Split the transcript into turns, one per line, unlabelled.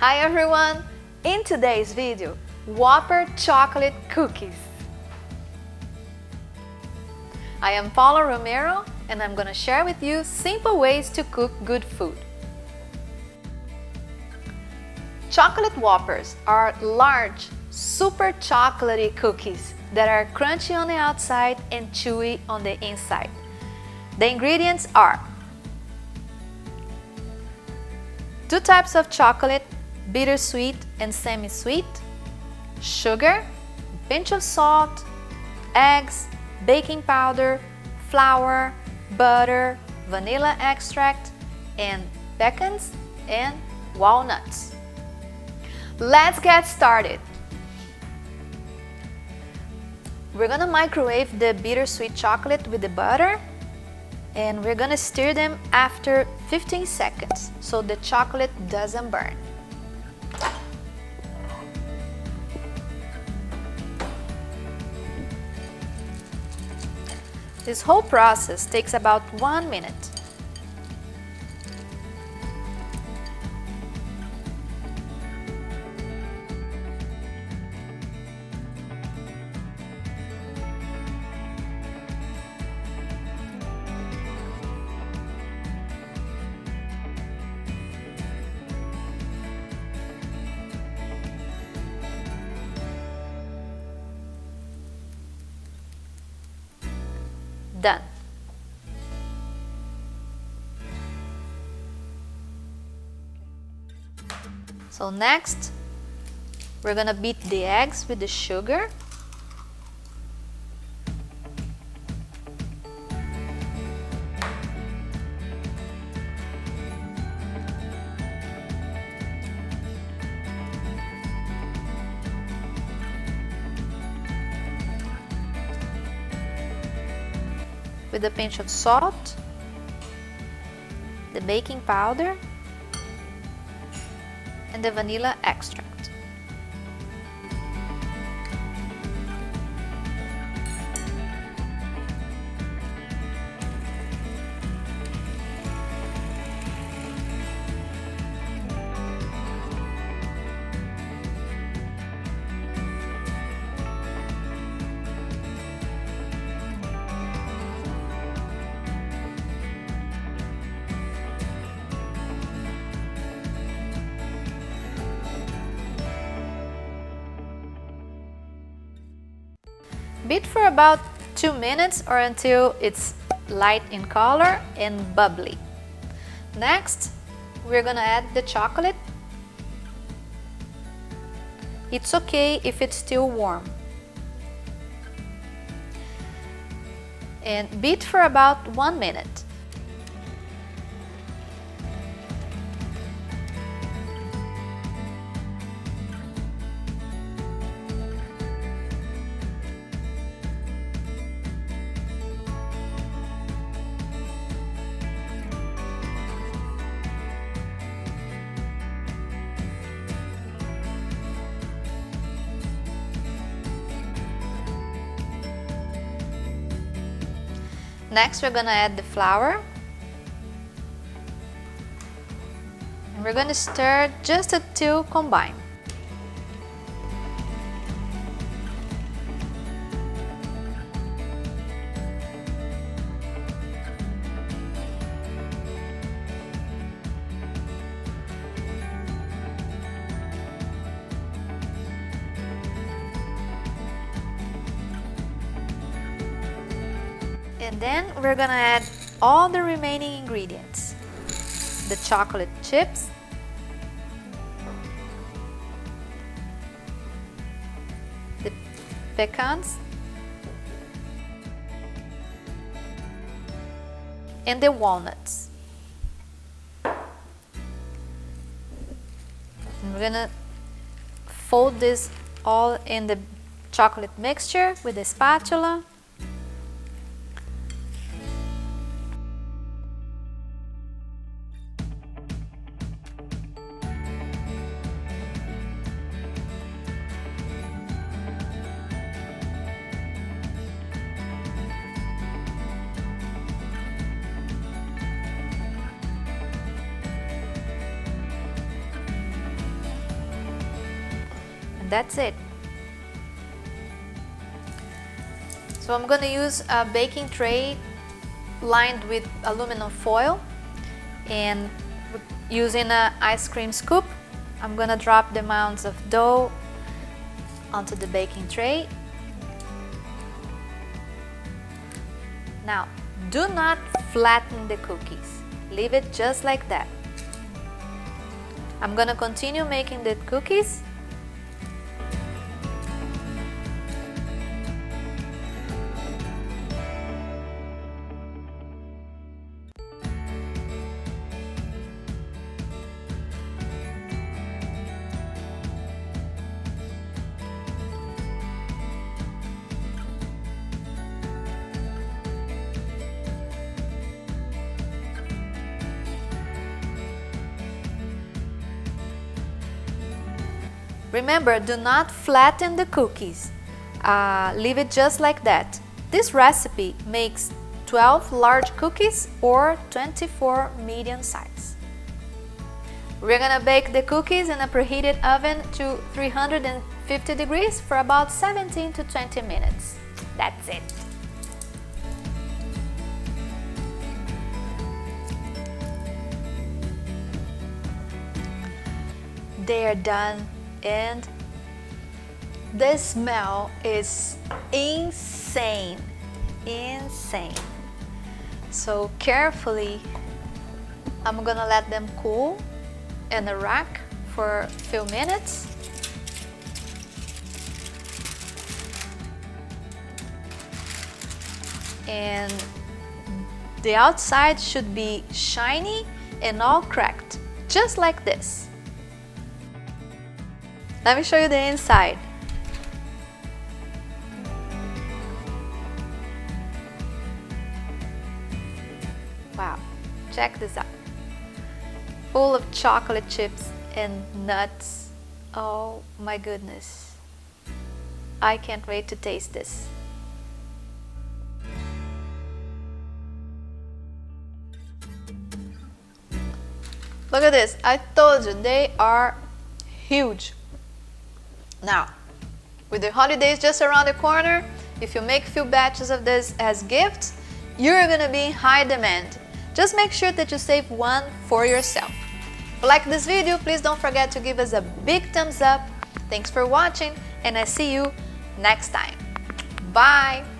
Hi everyone! In today's video, Whopper chocolate cookies. I am Paula Romero and I'm gonna share with you simple ways to cook good food. Chocolate Whoppers are large, super chocolatey cookies that are crunchy on the outside and chewy on the inside. The ingredients are 2 types of chocolate, bittersweet and semi-sweet, sugar, pinch of salt, eggs, baking powder, flour, butter, vanilla extract, and pecans and walnuts. Let's get started. We're gonna microwave the bittersweet chocolate with the butter, and we're gonna stir them after 15 seconds so the chocolate doesn't burn. This whole process takes about 1 minute. Done. So next, we're gonna beat the eggs with the sugar. With a pinch of salt, the baking powder, and the vanilla extract. Beat for about 2 minutes or until it's light in color and bubbly. Next, we're gonna add the chocolate. It's okay if it's still warm. And beat for about 1 minute. Next, we're gonna add the flour. And we're gonna stir just until combine. And then we're gonna add all the remaining ingredients. The chocolate chips, the pecans, and the walnuts. And we're gonna fold this all in the chocolate mixture with a spatula. that's it. So I'm gonna use a baking tray lined with aluminum foil, and using an ice cream scoop, I'm gonna drop the amounts of dough onto the baking tray. Now, do not flatten the cookies. Leave it just like that. I'm gonna continue making the cookies. Remember, do not flatten the cookies. Leave it just like that. This recipe makes 12 large cookies or 24 medium size. We're gonna bake the cookies in a preheated oven to 350 degrees for about 17 to 20 minutes. That's it. They're done, and the smell is insane. So carefully, I'm gonna let them cool in a rack for a few minutes. And the outside should be shiny and all cracked, just like this. Let me show you the inside. Wow, check this out. Full of chocolate chips and nuts. Oh my goodness. I can't wait to taste this. Look at this. I told you, they are huge. Now, with the holidays just around the corner, if you make a few batches of this as gifts, you're gonna be in high demand. Just make sure that you save one for yourself. If you like this video, please don't forget to give us a big thumbs up. Thanks for watching, and I see you next time. Bye!